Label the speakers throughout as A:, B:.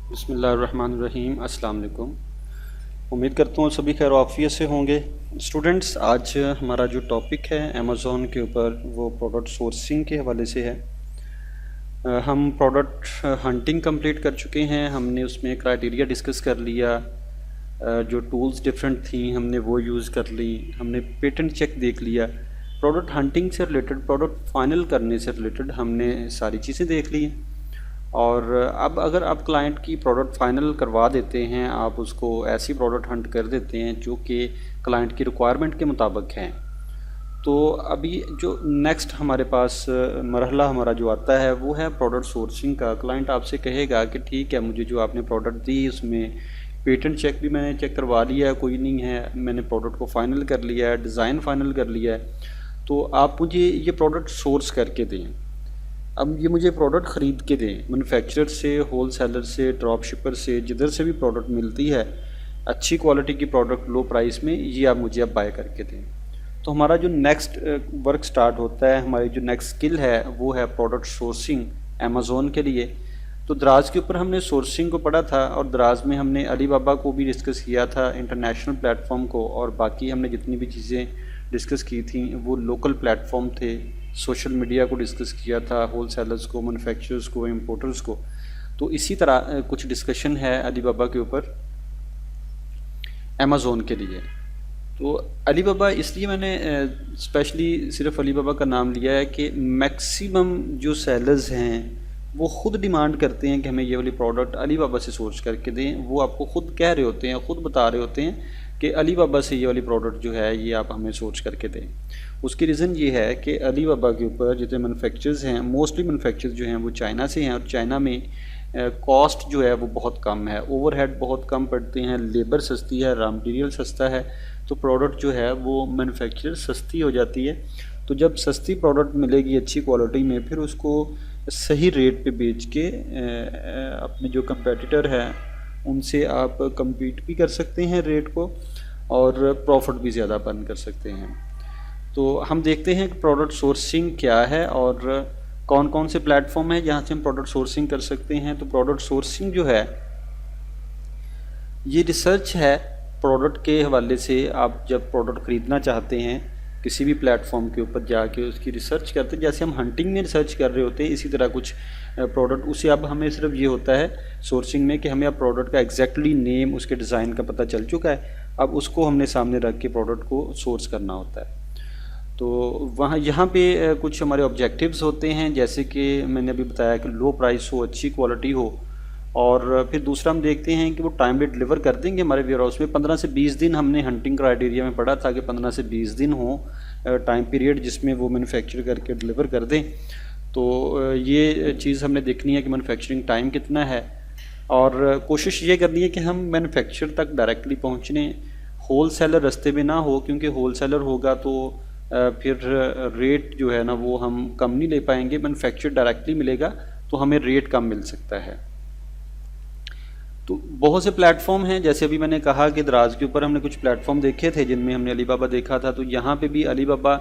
A: बिस्मिल्लाहिर्रहमानिर्रहीम। अस्सलाम वालेकुम। उम्मीद करता हूँ सभी खैर आफियत से होंगे। स्टूडेंट्स, आज हमारा जो टॉपिक है अमेज़ॉन के ऊपर वो प्रोडक्ट सोर्सिंग के हवाले से है। हम प्रोडक्ट हंटिंग कंप्लीट कर चुके हैं। हमने उसमें क्राइटेरिया डिस्कस कर लिया, जो टूल्स डिफरेंट थी हमने वो यूज़ कर ली, हमने पेटेंट चेक देख लिया। प्रोडक्ट हंटिंग से रिलेटेड, प्रोडक्ट फाइनल करने से रिलेटेड हमने सारी चीज़ें देख ली हैं। और अब अगर आप क्लाइंट की प्रोडक्ट फाइनल करवा देते हैं, आप उसको ऐसी प्रोडक्ट हंट कर देते हैं जो कि क्लाइंट की रिक्वायरमेंट के मुताबिक हैं, तो अभी जो नेक्स्ट हमारे पास मरहला हमारा जो आता है वो है प्रोडक्ट सोर्सिंग का। क्लाइंट आपसे कहेगा कि ठीक है, मुझे जो आपने प्रोडक्ट दी उसमें पेटेंट चेक भी मैंने चेक करवा लिया है, कोई नहीं है, मैंने प्रोडक्ट को फ़ाइनल कर लिया है, डिज़ाइन फ़ाइनल कर लिया है, तो आप मुझे ये प्रोडक्ट सोर्स करके दें। अब ये मुझे प्रोडक्ट ख़रीद के दें, मैन्युफैक्चरर से, होल सेलर से, ड्रॉप शिपर से, जिधर से भी प्रोडक्ट मिलती है अच्छी क्वालिटी की प्रोडक्ट लो प्राइस में, ये आप मुझे अब बाय करके दें। तो हमारा जो नेक्स्ट वर्क स्टार्ट होता है, हमारी जो नेक्स्ट स्किल है वो है प्रोडक्ट सोर्सिंग अमेज़ॉन के लिए। तो दराज के ऊपर हमने सोर्सिंग को पढ़ा था, और दराज में हमने अलीबाबा को भी डिस्कस किया था, इंटरनेशनल प्लेटफॉर्म को, और बाकी हमने जितनी भी चीज़ें डिस्कस की थी वो लोकल प्लेटफॉर्म थे। सोशल मीडिया को डिस्कस किया था, होल सेलर्स को, मैन्युफैक्चरर्स को, इम्पोर्टर्स को। तो इसी तरह कुछ डिस्कशन है अलीबाबा के ऊपर अमेज़ॉन के लिए। तो अलीबाबा इसलिए मैंने स्पेशली सिर्फ अलीबाबा का नाम लिया है कि मैक्सिमम जो सेलर्स हैं वो ख़ुद डिमांड करते हैं कि हमें ये वाली प्रोडक्ट अलीबाबा से सोर्स करके दें। वो आपको ख़ुद कह रहे होते हैं, ख़ुद बता रहे होते हैं कि अलीबाबा से ये वाली प्रोडक्ट जो है ये आप हमें सोर्स करके दें। उसकी रीज़न ये है कि अलीबाबा के ऊपर जितने मैन्युफैक्चरर्स हैं, मोस्टली मैन्युफैक्चरर्स जो हैं वो चाइना से हैं, और चाइना में कॉस्ट जो है वो बहुत कम है, ओवरहेड बहुत कम पड़ते हैं, लेबर सस्ती है, रॉ मटीरियल सस्ता है, तो प्रोडक्ट जो है वो मैन्युफैक्चर सस्ती हो जाती है। तो जब सस्ती प्रोडक्ट मिलेगी अच्छी क्वालिटी में, फिर उसको सही रेट पे बेच के अपने जो कंपेटिटर हैं उनसे आप compete भी कर सकते हैं रेट को, और प्रॉफिट भी ज़्यादा अर्न कर सकते हैं। तो हम देखते हैं कि प्रोडक्ट सोर्सिंग क्या है और कौन कौन से प्लेटफॉर्म है जहाँ से हम प्रोडक्ट सोर्सिंग कर सकते हैं। तो प्रोडक्ट सोर्सिंग जो है ये रिसर्च है प्रोडक्ट के हवाले से। आप जब प्रोडक्ट ख़रीदना चाहते हैं किसी भी प्लेटफॉर्म के ऊपर जाके उसकी रिसर्च करते हैं, जैसे हम हंटिंग में रिसर्च कर रहे होते हैं, इसी तरह कुछ प्रोडक्ट उसे अब हमें सिर्फ ये होता है सोर्सिंग में कि हमें अब प्रोडक्ट का एग्जैक्टली नेम, उसके डिज़ाइन का पता चल चुका है, अब उसको हमने सामने रख के प्रोडक्ट को सोर्स करना होता है। तो वहाँ यहाँ पे कुछ हमारे ऑब्जेक्टिव्स होते हैं, जैसे कि मैंने अभी बताया कि लो प्राइस हो, अच्छी क्वालिटी हो, और फिर दूसरा हम देखते हैं कि वो टाइमली डिलीवर कर देंगे हमारे वेयर हाउस में। 15 से 20 दिन हमने हंटिंग क्राइटेरिया में पढ़ा था कि 15 से 20 दिन हो टाइम पीरियड जिसमें वो मैन्युफैक्चर करके डिलीवर कर दें। तो ये चीज़ हमने देखनी है कि मैन्युफैक्चरिंग टाइम कितना है, और कोशिश ये करनी है कि हम मैन्युफैक्चर तक डायरेक्टली पहुँचने, होल सेलर रास्ते में ना हो, क्योंकि होल सेलर होगा तो फिर रेट जो है ना वो हम कम नहीं ले पाएंगे। मैन्युफैक्चर डायरेक्टली मिलेगा तो हमें रेट कम मिल सकता है। तो बहुत से प्लेटफॉर्म हैं, जैसे अभी मैंने कहा कि दराज के ऊपर हमने कुछ प्लेटफॉर्म देखे थे जिनमें हमने अलीबाबा देखा था। तो यहाँ पे भी अलीबाबा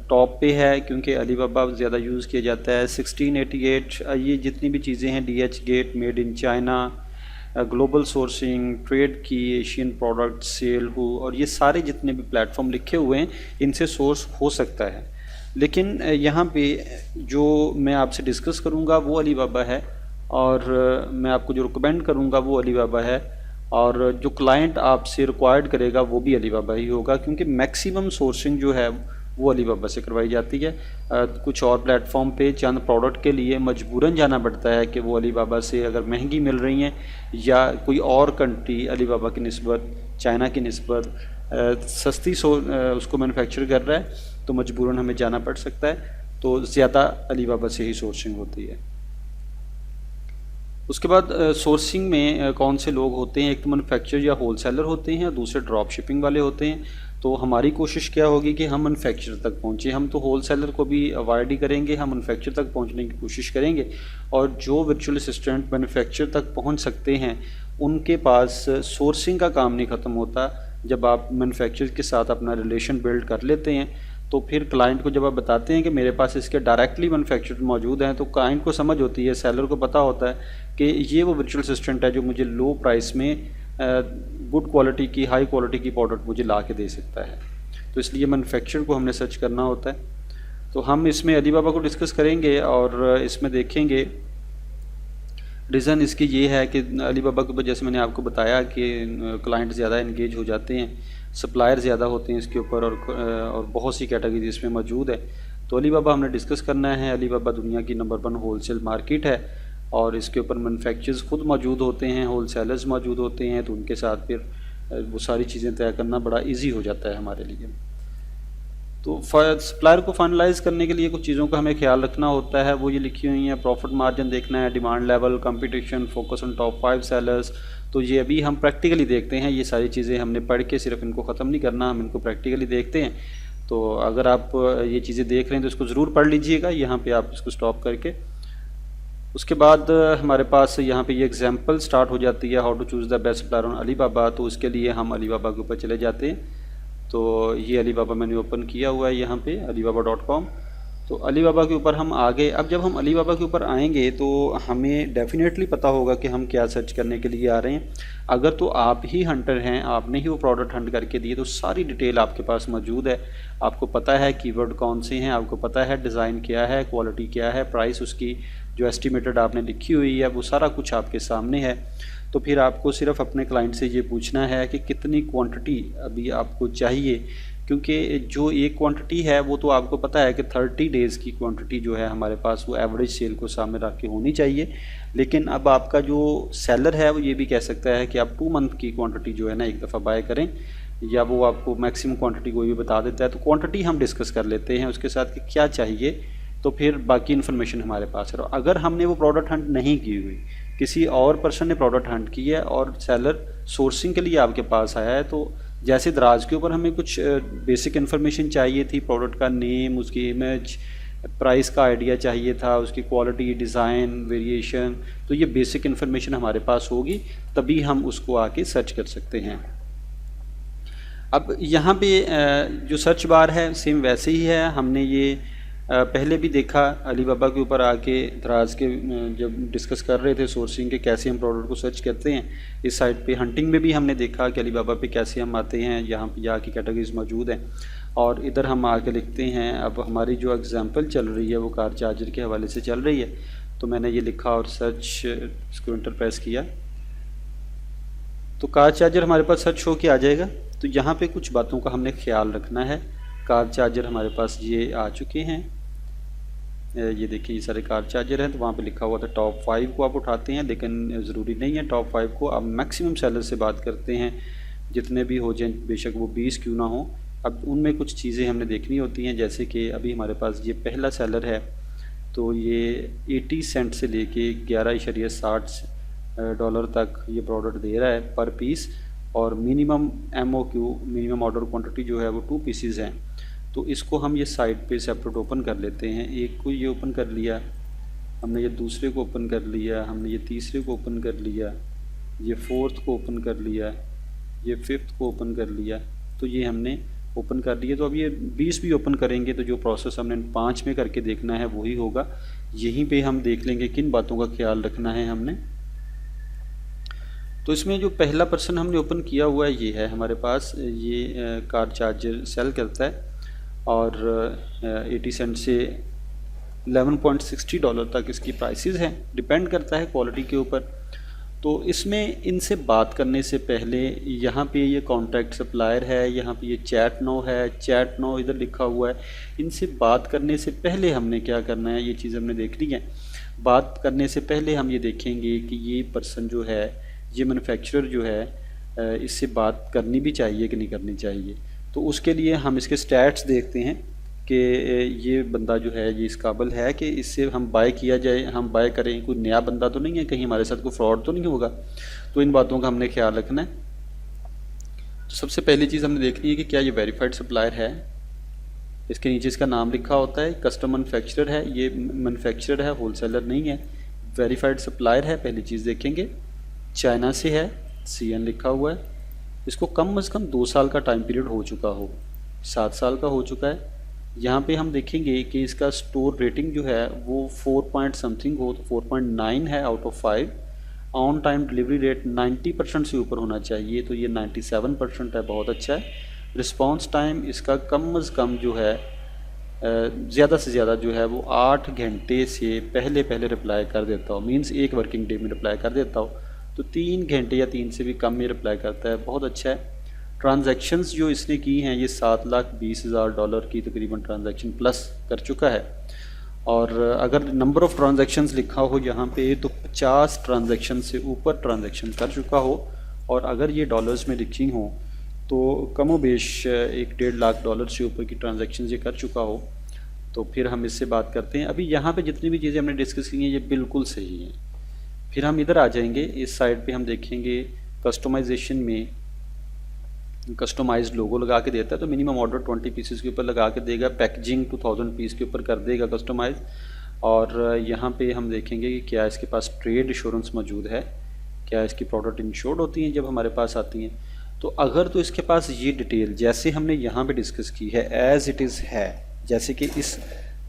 A: टॉप पे है, क्योंकि अलीबाबा ज़्यादा यूज़ किया जाता है। 1688 ये जितनी भी चीज़ें हैं, DH gate, made in China, global sourcing, trade की, एशियन प्रोडक्ट सेल हो, और ये सारे जितने भी प्लेटफॉर्म लिखे हुए हैं इनसे सोर्स हो सकता है। लेकिन यहाँ पे जो मैं आपसे डिस्कस करूँगा वो अलीबाबा है, और मैं आपको जो रिकमेंड करूँगा वो अलीबाबा है, और जो क्लाइंट आपसे रिक्वायर्ड करेगा वो भी अलीबाबा ही होगा, क्योंकि मैक्सिमम सोर्सिंग जो है वो अलीबाबा से करवाई जाती है। कुछ और प्लेटफॉर्म पे चंद प्रोडक्ट के लिए मजबूरन जाना पड़ता है कि वो अलीबाबा से अगर महंगी मिल रही हैं, या कोई और कंट्री अलीबाबा की निस्बत, चाइना की निस्बत सस्ती उसको मैन्युफैक्चर कर रहा है, तो मजबूरन हमें जाना पड़ सकता है। तो ज़्यादा अलीबाबा से ही सोर्सिंग होती है। उसके बाद सोर्सिंग में कौन से लोग होते हैं, एक तो मैन्युफैक्चरर या होल सेलर होते हैं, दूसरे ड्रॉप शिपिंग वाले होते हैं। तो हमारी कोशिश क्या होगी कि हम मैन्युफैक्चरर तक पहुँचें। हम तो होल सेलर को भी अवॉइड ही करेंगे, हम मैन्युफैक्चरर तक पहुँचने की कोशिश करेंगे। और जो वर्चुअल असिस्टेंट मैन्युफैक्चरर तक पहुँच सकते हैं उनके पास सोर्सिंग का काम नहीं ख़त्म होता। जब आप मैन्युफैक्चरर के साथ अपना रिलेशन बिल्ड कर लेते हैं तो फिर क्लाइंट को जब आप बताते हैं कि मेरे पास इसके डायरेक्टली मैन्युफैक्चर्ड मौजूद हैं, तो क्लाइंट को समझ होती है, सेलर को पता होता है कि ये वो वर्चुअल असिस्टेंट है जो मुझे लो प्राइस में गुड क्वालिटी की, हाई क्वालिटी की प्रोडक्ट मुझे ला के दे सकता है। तो इसलिए मैन्युफैक्चर को हमने सर्च करना होता है। तो हम इसमें अलीबाबा को डिस्कस करेंगे और इसमें देखेंगे रीज़न इसकी ये है कि अलीबाबा के ऊपर जैसे मैंने आपको बताया कि क्लाइंट ज़्यादा इंगेज हो जाते हैं, सप्लायर ज़्यादा होते हैं इसके ऊपर, और बहुत सी कैटेगरी इसमें मौजूद है। तो अलीबाबा हमने डिस्कस करना है। अलीबाबा दुनिया की नंबर 1 होलसेल मार्केट है और इसके ऊपर मैन्युफैक्चरर्स खुद मौजूद होते हैं, होलसेलर्स मौजूद होते हैं, तो उनके साथ फिर वो सारी चीज़ें तय करना बड़ा ईजी हो जाता है हमारे लिए। तो सप्लायर को फाइनलाइज करने के लिए कुछ चीज़ों का हमें ख्याल रखना होता है, वो ये लिखी हुई हैं। प्रॉफिट मार्जिन देखना है, demand level, competition, focus on top 5 sellers. तो ये अभी हम प्रैक्टिकली देखते हैं, ये सारी चीज़ें हमने पढ़ के सिर्फ इनको ख़त्म नहीं करना, हम इनको प्रैक्टिकली देखते हैं। तो अगर आप ये चीज़ें देख रहे हैं तो इसको ज़रूर पढ़ लीजिएगा, यहाँ पर आप इसको स्टॉप करके। उसके बाद हमारे पास यहाँ पे ये एग्जांपल स्टार्ट हो जाती है, how to choose the best supplier on Alibaba. तो उसके लिए हम अलीबाबा के ऊपर चले जाते हैं। तो ये अलीबाबा मैंने ओपन किया हुआ है यहाँ पे alibaba.com। तो अलीबाबा के ऊपर हम आ गए। अब जब हम अलीबाबा के ऊपर आएंगे तो हमें डेफिनेटली पता होगा कि हम क्या सर्च करने के लिए आ रहे हैं। अगर तो आप ही हंटर हैं, आपने ही वो प्रोडक्ट हंट करके दिए, तो सारी डिटेल आपके पास मौजूद है। आपको पता है कीवर्ड कौन से हैं, आपको पता है डिज़ाइन क्या है, क्वालिटी क्या है, प्राइस उसकी जो एस्टिमेटेड आपने लिखी हुई है वो सारा कुछ आपके सामने है। तो फिर आपको सिर्फ अपने क्लाइंट से ये पूछना है कि कितनी क्वांटिटी अभी आपको चाहिए, क्योंकि जो एक क्वांटिटी है वो तो आपको पता है कि 30 डेज़ की क्वांटिटी जो है हमारे पास वो एवरेज सेल को सामने रख के होनी चाहिए। लेकिन अब आपका जो सेलर है वो ये भी कह सकता है कि आप 2 मंथ की क्वांटिटी जो है ना एक दफ़ा बाय करें, या वो आपको मैक्सिमम क्वांटिटी कोई भी बता देता है। तो क्वांटिटी हम डिस्कस कर लेते हैं उसके साथ कि क्या चाहिए, तो फिर बाकी इन्फॉर्मेशन हमारे पास है। अगर हमने वो प्रोडक्ट हंट नहीं की हुई, किसी और पर्सन ने प्रोडक्ट हंट की है और सेलर सोर्सिंग के लिए आपके पास आया है, तो जैसे दराज के ऊपर हमें कुछ बेसिक इन्फॉर्मेशन चाहिए थी, प्रोडक्ट का नेम, उसकी इमेज, प्राइस का आइडिया चाहिए था, उसकी क्वालिटी, डिज़ाइन, वेरिएशन, तो ये बेसिक इन्फॉर्मेशन हमारे पास होगी, तभी हम उसको आके सर्च कर सकते हैं। अब यहाँ पे जो सर्च बार है सेम वैसे ही है। हमने ये पहले भी देखा अलीबाबा के ऊपर आके, दराज के जब डिस्कस कर रहे थे सोर्सिंग के कैसे हम प्रोडक्ट को सर्च करते हैं। इस साइट पे हंटिंग में भी हमने देखा कि अलीबाबा पे कैसे हम आते हैं, यहाँ पे जाके कैटेगरीज मौजूद हैं और इधर हम आके लिखते हैं। अब हमारी जो एग्जांपल चल रही है वो कार चार्जर के हवाले से चल रही है, तो मैंने ये लिखा और सर्च इसको इंटर प्रेस किया, तो कार चार्जर हमारे पास सर्च हो के आ जाएगा। तो यहाँ पे कुछ बातों का हमने ख्याल रखना है। कार चार्जर हमारे पास ये आ चुके हैं, ये देखिए ये सारे कार चार्जर हैं। तो वहाँ पे लिखा हुआ था टॉप 5 को आप उठाते हैं, लेकिन ज़रूरी नहीं है टॉप 5 को। आप मैक्सिमम सेलर से बात करते हैं, जितने भी हो जाए, बेशक वो 20 क्यों ना हो। अब उनमें कुछ चीज़ें हमने देखनी होती हैं, जैसे कि अभी हमारे पास ये पहला सेलर है, तो ये 80 सेंट से लेके 11.60 डॉलर तक ये प्रोडक्ट दे रहा है पर पीस, और minimum MOQ, minimum order quantity जो है वो 2 पीसीज हैं। तो इसको हम ये साइड पे सेपरेट ओपन कर लेते हैं। एक को ये ओपन कर लिया हमने, ये दूसरे को ओपन कर लिया हमने, ये तीसरे को ओपन कर लिया, ये 4th को ओपन कर लिया, ये 5th को ओपन कर लिया। तो ये हमने ओपन कर लिया। तो अब ये 20 भी ओपन करेंगे तो जो प्रोसेस हमने 5 में करके देखना है वही होगा। यहीं पे हम देख लेंगे किन बातों का ख्याल रखना है हमने। तो इसमें जो पहला पर्सन हमने ओपन किया हुआ है ये है हमारे पास, ये कार चार्जर सेल करता है और 80 सेंट से 11.60 डॉलर तक इसकी प्राइसेस हैं, डिपेंड करता है क्वालिटी के ऊपर। तो इसमें इनसे बात करने से पहले यहाँ पे ये कॉन्टैक्ट सप्लायर है, यहाँ पे ये चैट नो है, चैट नो इधर लिखा हुआ है। इनसे बात करने से पहले हमने क्या करना है, ये चीज़ हमने देखनी है। बात करने से पहले हम ये देखेंगे कि ये पर्सन जो है, ये मैन्युफैक्चरर जो है, इससे बात करनी भी चाहिए कि नहीं करनी चाहिए। तो उसके लिए हम इसके स्टैट्स देखते हैं कि ये बंदा जो है ये इस काबिल है कि इससे हम बाय किया जाए, हम बाय करें। कोई नया बंदा तो नहीं है, कहीं हमारे साथ कोई फ्रॉड तो नहीं होगा। तो इन बातों का हमने ख्याल रखना है। तो सबसे पहली चीज़ हमने देखनी है कि क्या ये वेरीफाइड सप्लायर है। इसके नीचे इसका नाम लिखा होता है, कस्टम मैन्युफैक्चरर है, ये मैन्युफैक्चरर है, होलसेलर नहीं है, वेरीफाइड सप्लायर है। पहली चीज़ देखेंगे, चाइना से है, CN लिखा हुआ है। इसको कम से कम 2 साल का टाइम पीरियड हो चुका हो, 7 साल का हो चुका है, यहाँ पे हम देखेंगे कि इसका स्टोर रेटिंग जो है वो 4 पॉइंट समथिंग हो तो 4.9 है out of 5। On time delivery rate 90% से ऊपर होना चाहिए, तो ये 97% है, बहुत अच्छा है। रिस्पांस टाइम इसका कम से कम जो है ज़्यादा से ज़्यादा जो है वो 8 घंटे से पहले पहले रिप्लाई कर देता हो, मींस 1 वर्किंग डे में रिप्लाई कर देता हो, तो 3 घंटे या 3 से भी कम में रिप्लाई करता है, बहुत अच्छा है। ट्रांजैक्शंस जो इसने की हैं ये $7,20,000 की तकरीबन ट्रांजैक्शन प्लस कर चुका है। और अगर नंबर ऑफ़ ट्रांजैक्शंस लिखा हो यहाँ पे तो 50 ट्रांजैक्शन से ऊपर ट्रांजैक्शन कर चुका हो, और अगर ये डॉलर्स में लिखी हों तो कमोबेश $1.5 लाख से ऊपर की ट्रांजैक्शन ये कर चुका हो, तो फिर हम इससे बात करते हैं। अभी यहाँ पे जितनी भी चीज़ें हमने डिस्कस की हैं ये बिल्कुल सही हैं। फिर हम इधर आ जाएंगे, इस साइड पे हम देखेंगे कस्टमाइजेशन में कस्टमाइज्ड लोगो लगा के देता है, तो मिनिमम ऑर्डर 20 पीसेस के ऊपर लगा के देगा, पैकेजिंग 2000 पीस के ऊपर कर देगा कस्टमाइज। और यहाँ पे हम देखेंगे कि क्या इसके पास ट्रेड इंश्योरेंस मौजूद है, क्या इसकी प्रोडक्ट इंश्योर्ड होती हैं जब हमारे पास आती हैं। तो अगर तो इसके पास ये डिटेल जैसे हमने यहाँ पे डिस्कस की है एज़ इट इज़ है, जैसे कि इस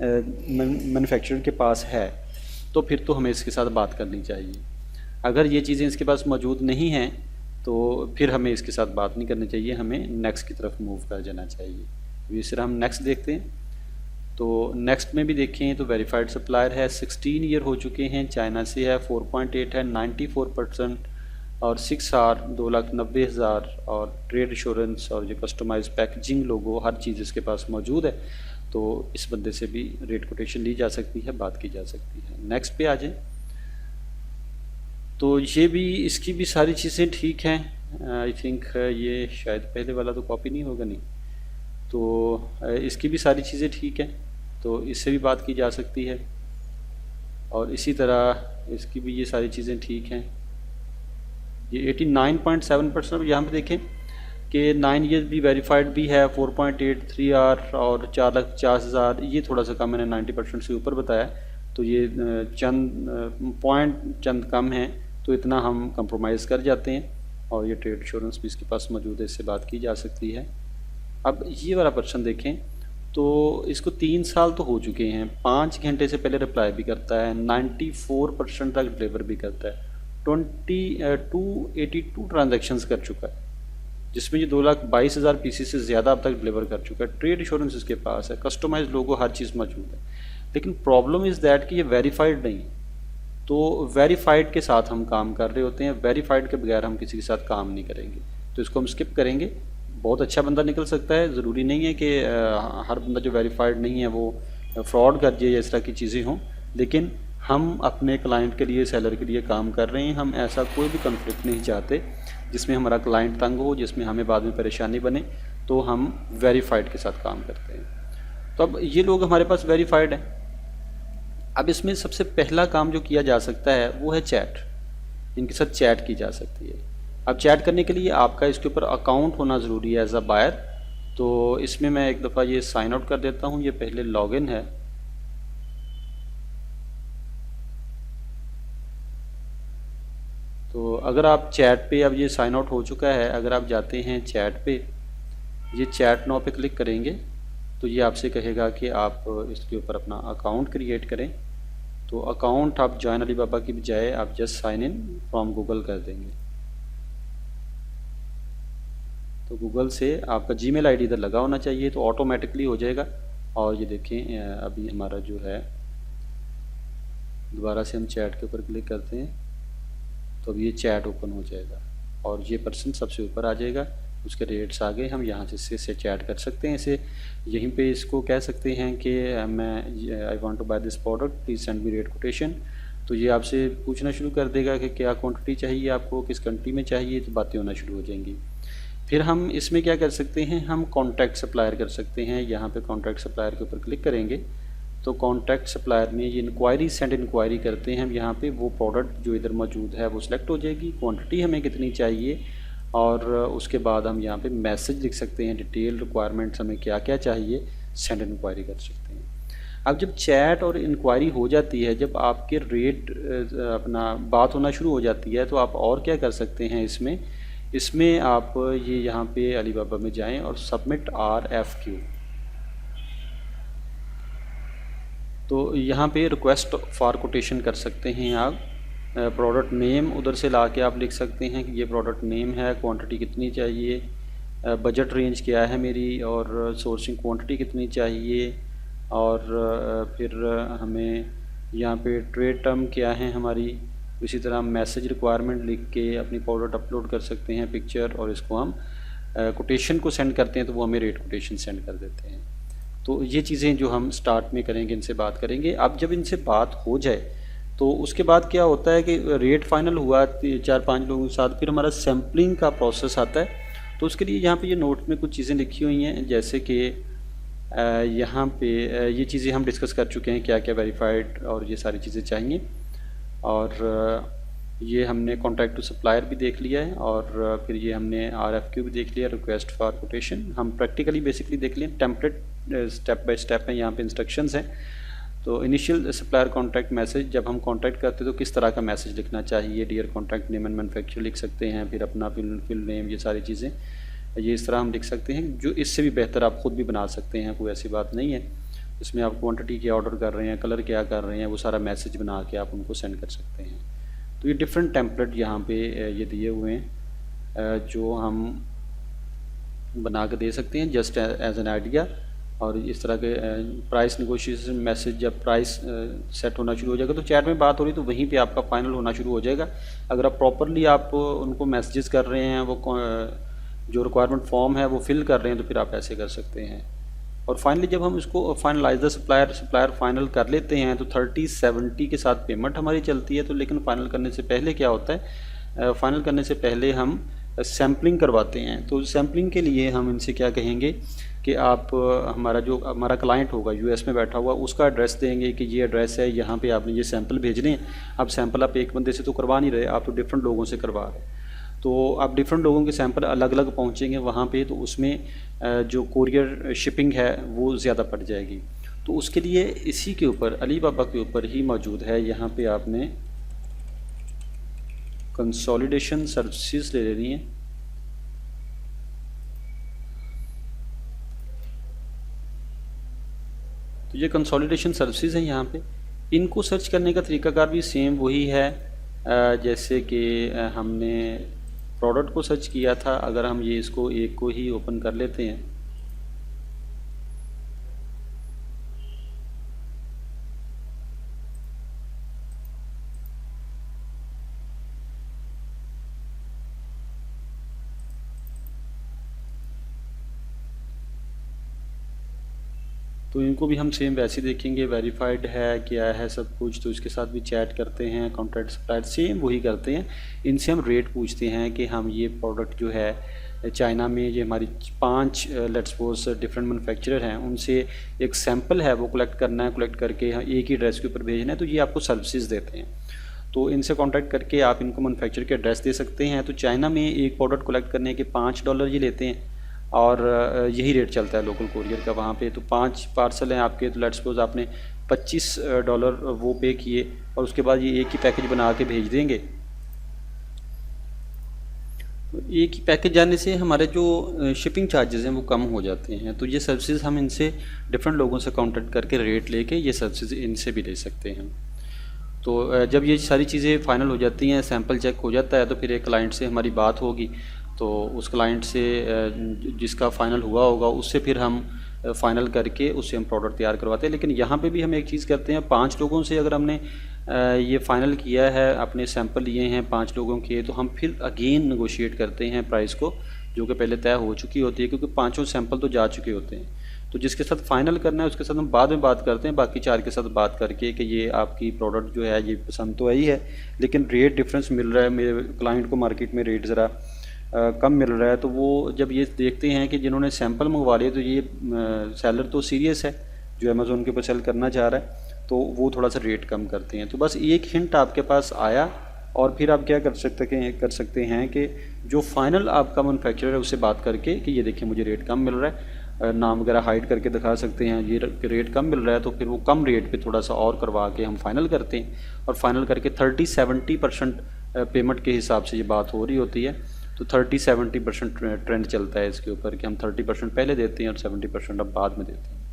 A: मैन्युफैक्चरर के पास है, तो फिर तो हमें इसके साथ बात करनी चाहिए। अगर ये चीज़ें इसके पास मौजूद नहीं हैं तो फिर हमें इसके साथ बात नहीं करनी चाहिए, हमें नेक्स्ट की तरफ मूव कर जाना चाहिए। इस तरह हम नेक्स्ट देखते हैं, तो नेक्स्ट में भी देखें तो वेरीफाइड सप्लायर है, 16 ईयर हो चुके हैं, चाइना से है, 4.8 है, 94%, और 6 आर 2,90,000, और ट्रेड इंश्योरेंस और जो कस्टमाइज पैकेजिंग लोगो हर चीज़ इसके पास मौजूद है। तो इस बंदे से भी रेट कोटेशन ली जा सकती है, बात की जा सकती है। नेक्स्ट पे आ जाए, तो ये भी इसकी भी सारी चीज़ें ठीक हैं। आई थिंक ये शायद पहले वाला तो कॉपी नहीं होगा, नहीं, तो इसकी भी सारी चीज़ें ठीक हैं, तो इससे भी बात की जा सकती है। और इसी तरह इसकी भी ये सारी चीज़ें ठीक हैं। ये 89.7%, यहाँ पे देखें कि 9 ईयर भी वेरीफाइड भी है, 4.83 आर और 4,50,000, ये थोड़ा सा कम, मैंने 90% से ऊपर बताया, तो ये चंद कम हैं, तो इतना हम कंप्रोमाइज़ कर जाते हैं। और ये ट्रेड इंश्योरेंस भी इसके पास मौजूद है, इससे बात की जा सकती है। अब ये वाला पर्सन देखें तो इसको 3 साल तो हो चुके हैं, 5 घंटे से पहले रिप्लाई भी करता है, 94% तक डिलीवर भी करता है, 282 ट्रांजैक्शंस कर चुका है, जिसमें ये 2,22,000 पीसेस से ज़्यादा अब तक डिलीवर कर चुका है। ट्रेड इंश्योरेंस इसके पास है, कस्टमाइज लोगो हर चीज़ मौजूद है, लेकिन प्रॉब्लम इज़ दैट कि ये वेरीफाइड नहीं है। तो वेरीफाइड के साथ हम काम कर रहे होते हैं, वेरीफाइड के बगैर हम किसी के साथ काम नहीं करेंगे, तो इसको हम स्किप करेंगे। बहुत अच्छा बंदा निकल सकता है, ज़रूरी नहीं है कि हर बंदा जो वेरीफाइड नहीं है वो फ्रॉड कर दिए या इस तरह की चीज़ें हों, लेकिन हम अपने क्लाइंट के लिए, सेलर के लिए काम कर रहे हैं। हम ऐसा कोई भी कॉन्फ्लिक्ट नहीं चाहते जिसमें हमारा क्लाइंट तंग हो, जिसमें हमें बाद में परेशानी बने, तो हम वेरीफाइड के साथ काम करते हैं। तो अब ये लोग हमारे पास वेरीफाइड हैं। अब इसमें सबसे पहला काम जो किया जा सकता है वो है चैट, इनके साथ चैट की जा सकती है। अब चैट करने के लिए आपका इसके ऊपर अकाउंट होना ज़रूरी है एज अ बायर, तो इसमें मैं एक दफ़ा ये साइन आउट कर देता हूँ। ये पहले लॉगिन है, तो अगर आप चैट पे, अब ये साइन आउट हो चुका है, अगर आप जाते हैं चैट पे, ये चैट नाउ पे क्लिक करेंगे तो ये आपसे कहेगा कि आप इसके ऊपर अपना अकाउंट क्रिएट करें। तो अकाउंट आप जॉइन अलीबाबा की बजाय आप just sign in from Google कर देंगे, तो गूगल से आपका जीमेल आईडी इधर लगा होना चाहिए, तो ऑटोमेटिकली हो जाएगा। और ये देखें अभी हमारा जो है, दोबारा से हम चैट के ऊपर क्लिक करते हैं तो अब ये चैट ओपन हो जाएगा और ये पर्सन सबसे ऊपर आ जाएगा, उसके रेट्स आ गए। हम यहाँ से चैट कर सकते हैं, इसे यहीं पे इसको कह सकते हैं कि मैं I want to buy this product, please send me rate quotation. तो ये आपसे पूछना शुरू कर देगा कि क्या क्वांटिटी चाहिए आपको, किस कंट्री में चाहिए, तो बातें होना शुरू हो जाएंगी। फिर हम इसमें क्या कर सकते हैं, हम कॉन्टैक्ट सप्लायर कर सकते हैं। यहाँ पे कॉन्टैक्ट सप्लायर के ऊपर क्लिक करेंगे तो कॉन्टैक्ट सप्लायर में ये इंक्वायरी, सेंड इंक्वायरी करते हैं हम। यहाँ पे वो प्रोडक्ट जो इधर मौजूद है वो सिलेक्ट हो जाएगी, क्वांटिटी हमें कितनी चाहिए, और उसके बाद हम यहाँ पे मैसेज लिख सकते हैं, डिटेल रिक्वायरमेंट्स हमें क्या क्या चाहिए, सेंड इंक्वायरी कर सकते हैं। अब जब चैट और इंक्वायरी हो जाती है, जब आपके रेट अपना बात होना शुरू हो जाती है, तो आप और क्या कर सकते हैं इसमें आप ये यहाँ पे अलीबाबा में जाएं और सबमिट RFQ, तो यहाँ पे रिक्वेस्ट फॉर कोटेशन कर सकते हैं आप। प्रोडक्ट नेम उधर से ला के आप लिख सकते हैं कि ये प्रोडक्ट नेम है, क्वांटिटी कितनी चाहिए, बजट रेंज क्या है मेरी, और सोर्सिंग क्वांटिटी कितनी चाहिए, और फिर हमें यहाँ पे ट्रेड टर्म क्या है हमारी। इसी तरह हम मैसेज रिक्वायरमेंट लिख के अपनी प्रोडक्ट अपलोड कर सकते हैं पिक्चर, और इसको हम कोटेशन को सेंड करते हैं तो वो हमें रेट कोटेशन सेंड कर देते हैं। तो ये चीज़ें जो हम स्टार्ट में करेंगे, इनसे बात करेंगे। अब जब इनसे बात हो जाए तो उसके बाद क्या होता है कि रेट फाइनल हुआ 4-5 लोगों के साथ, फिर हमारा सैम्पलिंग का प्रोसेस आता है। तो उसके लिए यहाँ पे ये नोट में कुछ चीज़ें लिखी हुई हैं, जैसे कि यहाँ पे ये चीज़ें हम डिस्कस कर चुके हैं, क्या क्या वेरीफाइड और ये सारी चीज़ें चाहिए। और ये हमने कॉन्टैक्ट टू सप्लायर भी देख लिया है, और फिर ये हमने RFQ भी देख लिया, रिक्वेस्ट फॉर कोटेशन। हम प्रैक्टिकली बेसिकली देख लिए, टेम्पलेट स्टेप बाय स्टेप है, यहाँ पे इंस्ट्रक्शंस हैं। तो इनिशियल सप्लायर कॉन्टैक्ट मैसेज, जब हम कॉन्टैक्ट करते हैं तो किस तरह का मैसेज लिखना चाहिए, dear contact name and manufacture लिख सकते हैं, फिर अपना फिल नेम, ये सारी चीज़ें ये इस तरह हम लिख सकते हैं। जो इससे भी बेहतर आप ख़ुद भी बना सकते हैं, कोई ऐसी बात नहीं है। इसमें आप क्वांटिटी क्या ऑर्डर कर रहे हैं, कलर क्या कर रहे हैं, वो सारा मैसेज बना के आप उनको सेंड कर सकते हैं। तो ये डिफरेंट टेम्पलेट यहाँ पे ये दिए हुए हैं जो हम बना के दे सकते हैं जस्ट एज एन आइडिया। और इस तरह के प्राइस नेगोशिएशन मैसेज, जब प्राइस सेट होना शुरू हो जाएगा तो चैट में बात हो रही तो वहीं पे आपका फाइनल होना शुरू हो जाएगा। अगर आप प्रॉपरली आप उनको मैसेजेस कर रहे हैं, वो जो रिक्वायरमेंट फॉर्म है वो फिल कर रहे हैं, तो फिर आप ऐसे कर सकते हैं। और फाइनली जब हम इसको फाइनलाइज द सप्लायर फाइनल कर लेते हैं तो 30-70 के साथ पेमेंट हमारी चलती है। तो लेकिन फाइनल करने से पहले क्या होता है, फाइनल करने से पहले हम सैम्पलिंग करवाते हैं। तो सैम्पलिंग के लिए हम इनसे क्या कहेंगे कि आप हमारा क्लाइंट होगा US में बैठा हुआ, उसका एड्रेस देंगे कि ये एड्रेस है, यहाँ पे आपने ये सैंपल भेजने हैं। अब सैंपल आप एक बंदे से तो करवा नहीं रहे, आप तो डिफरेंट लोगों से करवा रहे हैं। तो आप डिफरेंट लोगों के सैंपल अलग अलग पहुँचेंगे वहाँ पे, तो उसमें जो कोरियर शिपिंग है वो ज़्यादा पड़ जाएगी। तो उसके लिए इसी के ऊपर, अलीबाबा के ऊपर ही मौजूद है, यहाँ पे आपने कंसोलिडेशन सर्विसेज ले लेनी है। तो ये कंसोलिडेशन सर्विसेज हैं यहाँ पे। इनको सर्च करने का तरीकाकार भी सेम वही है जैसे कि हमने प्रोडक्ट को सर्च किया था। अगर हम ये इसको एक को ही ओपन कर लेते हैं, तो इनको भी हम सेम वैसे देखेंगे, वेरीफाइड है क्या है सब कुछ। तो इसके साथ भी चैट करते हैं, कॉन्ट्रैक्ट सप्लायर सेम वही करते हैं। इनसे हम रेट पूछते हैं कि हम ये प्रोडक्ट जो है चाइना में, ये हमारी 5 लेट्स सपोज डिफरेंट मैन्युफैक्चरर हैं, उनसे एक सैंपल है वो कलेक्ट करना है, कलेक्ट करके एक ही एड्रेस के ऊपर भेजना है। तो ये आपको सर्विसेज देते हैं। तो इनसे कॉन्टैक्ट करके आप इनको मैन्युफैक्चरर के एड्रेस दे सकते हैं। तो चाइना में एक प्रोडक्ट कलेक्ट करने के $5 ये लेते हैं, और यही रेट चलता है लोकल कोरियर का वहाँ पे। तो 5 पार्सल हैं आपके, तो लेट्स सपोज आपने $25 वो पे किए, और उसके बाद ये एक ही पैकेज बना के भेज देंगे। तो एक ही पैकेज जाने से हमारे जो शिपिंग चार्जेस हैं वो कम हो जाते हैं। तो ये सर्विसेज हम इनसे डिफरेंट लोगों से कॉन्टैक्ट करके रेट लेके ये सर्विसेज इनसे भी ले सकते हैं। तो जब ये सारी चीज़ें फाइनल हो जाती हैं, सैंपल चेक हो जाता है, तो फिर एक क्लाइंट से हमारी बात होगी। तो उस क्लाइंट से जिसका फ़ाइनल हुआ होगा उससे फिर हम फ़ाइनल करके उससे हम प्रोडक्ट तैयार करवाते हैं। लेकिन यहाँ पे भी हम एक चीज़ करते हैं, 5 लोगों से अगर हमने ये फ़ाइनल किया है, अपने सैंपल लिए हैं 5 लोगों के, तो हम फिर अगेन नेगोशिएट करते हैं प्राइस को, जो कि पहले तय हो चुकी होती है, क्योंकि 5 सैंपल तो जा चुके होते हैं। तो जिसके साथ फ़ाइनल करना है उसके साथ हम बाद में बात करते हैं, बाकी 4 के साथ बात करके कि ये आपकी प्रोडक्ट जो है ये पसंद तो आई है, लेकिन रेट डिफरेंस मिल रहा है, मेरे क्लाइंट को मार्केट में रेट ज़रा कम मिल रहा है। तो वो जब ये देखते हैं कि जिन्होंने सैंपल मंगवा लिए, तो ये सेलर तो सीरियस है जो अमेज़ोन के ऊपर सेल करना चाह रहा है, तो वो थोड़ा सा रेट कम करते हैं। तो बस एक हिंट आपके पास आया, और फिर आप क्या कर सकते हैं कि जो फाइनल आपका मैन्युफैक्चरर है उससे बात करके कि ये देखिए मुझे रेट कम मिल रहा है, नाम वगैरह हाइड करके दिखा सकते हैं, ये रेट कम मिल रहा है। तो फिर वो कम रेट पे थोड़ा सा और करवा के हम फाइनल करते हैं, और फाइनल करके 30-70% पेमेंट के हिसाब से ये बात हो रही होती है। तो 30-70% ट्रेंड चलता है इसके ऊपर कि हम 30% पहले देते हैं और 70% अब बाद में देते हैं।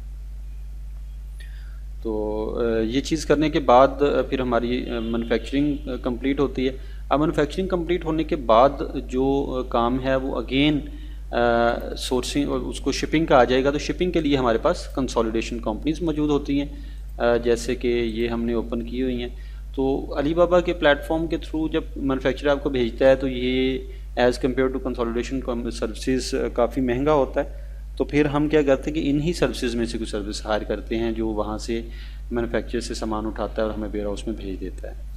A: तो ये चीज़ करने के बाद फिर हमारी मैन्युफैक्चरिंग कंप्लीट होती है। अब मैन्युफैक्चरिंग कंप्लीट होने के बाद जो काम है वो अगेन सोर्सिंग और उसको शिपिंग का आ जाएगा। तो शिपिंग के लिए हमारे पास कंसोलिडेशन कंपनीज़ मौजूद होती हैं, जैसे कि ये हमने ओपन की हुई हैं। तो अलीबाबा के प्लेटफॉर्म के थ्रू जब मैन्युफैक्चरर आपको भेजता है तो ये as compare to consolidation services काफ़ी महंगा होता है। तो फिर हम क्या करते हैं कि इन्हीं सर्विसेज में से कुछ सर्विस हायर करते हैं जो वहाँ से मैन्युफैक्चरर से सामान उठाता है और हमें वेयर हाउस में भेज देता है।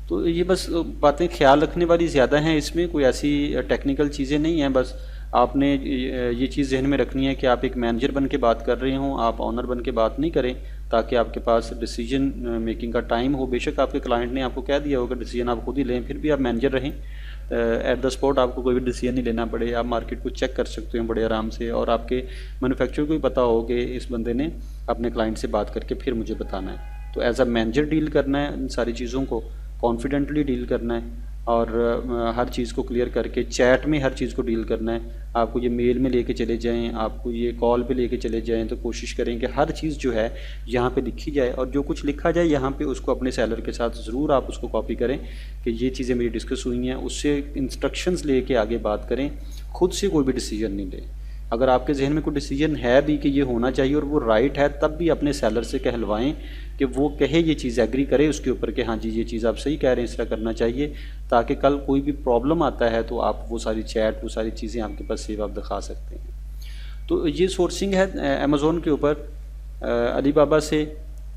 A: तो ये बस बातें ख्याल रखने वाली ज़्यादा हैं, इसमें कोई ऐसी टेक्निकल चीज़ें नहीं हैं। बस आपने ये चीज़ जहन में रखनी है कि आप एक मैनेजर बन के बात कर रहे हों, आप ऑनर बन के बात नहीं करें, ताकि आपके पास डिसीजन मेकिंग का टाइम हो। बेशक आपके क्लाइंट ने आपको कह दिया होगा डिसीजन आप खुद ही लें, फिर भी आप मैनेजर रहें। एट द स्पॉट आपको कोई भी डिसीजन नहीं लेना पड़े, आप मार्केट को चेक कर सकते हैं बड़े आराम से, और आपके मैन्युफैक्चरर को भी पता हो कि इस बंदे ने अपने क्लाइंट से बात करके फिर मुझे बताना है। तो एज अ मैनेजर डील करना है इन सारी चीज़ों को, कॉन्फिडेंटली डील करना है, और हर चीज़ को क्लियर करके चैट में हर चीज़ को डील करना है। आपको ये मेल में लेके चले जाएं, आपको ये कॉल पे लेके चले जाएं, तो कोशिश करें कि हर चीज़ जो है यहाँ पे लिखी जाए, और जो कुछ लिखा जाए यहाँ पे उसको अपने सेलर के साथ ज़रूर आप उसको कॉपी करें कि ये चीज़ें मेरी डिस्कस हुई हैं, उससे इंस्ट्रक्शंस लेके आगे बात करें। खुद से कोई भी डिसीजन नहीं लें। अगर आपके जहन में कोई डिसीजन है भी कि ये होना चाहिए और वो राइट है, तब भी अपने सेलर से कहलवाएं कि वो कहे, ये चीज़ एग्री करे उसके ऊपर कि हाँ जी ये चीज़ आप सही कह रहे हैं, इस तरह करना चाहिए, ताकि कल कोई भी प्रॉब्लम आता है तो आप वो सारी चैट, वो सारी चीज़ें आपके पास सेव आप दिखा सकते हैं। तो ये सोर्सिंग है अमेज़ोन के ऊपर अलीबाबा से।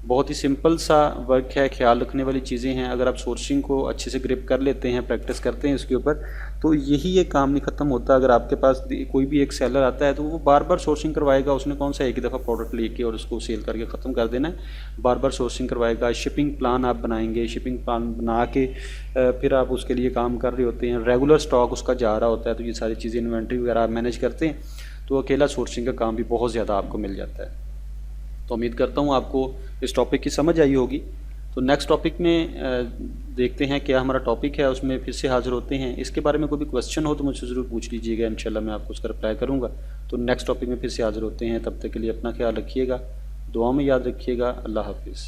A: बहुत ही सिंपल सा वर्क है, ख्याल रखने वाली चीज़ें हैं। अगर आप सोर्सिंग को अच्छे से ग्रिप कर लेते हैं, प्रैक्टिस करते हैं इसके ऊपर, तो यही ये काम नहीं ख़त्म होता। अगर आपके पास कोई भी एक सेलर आता है तो वो बार बार सोर्सिंग करवाएगा। उसने कौन सा एक ही दफ़ा प्रोडक्ट लेके और उसको सेल करके ख़त्म कर देना है, बार बार सोर्सिंग करवाएगा। शिपिंग प्लान आप बनाएंगे, शिपिंग प्लान बना के फिर आप उसके लिए काम कर रहे होते हैं, रेगुलर स्टॉक उसका जा रहा होता है। तो ये सारी चीज़ें इन्वेंट्री वगैरह आप मैनेज करते हैं, तो अकेला सोर्सिंग का काम भी बहुत ज़्यादा आपको मिल जाता है। तो उम्मीद करता हूँ आपको इस टॉपिक की समझ आई होगी। तो नेक्स्ट टॉपिक में देखते हैं क्या हमारा टॉपिक है, उसमें फिर से हाज़िर होते हैं। इसके बारे में कोई भी क्वेश्चन हो तो मुझसे ज़रूर पूछ लीजिएगा, इंशाल्लाह मैं आपको उसका रिप्लाई करूँगा। तो नेक्स्ट टॉपिक में फिर से हाज़िर होते हैं, तब तक के लिए अपना ख्याल रखिएगा, दुआ में याद रखिएगा। अल्लाह हाफिज़।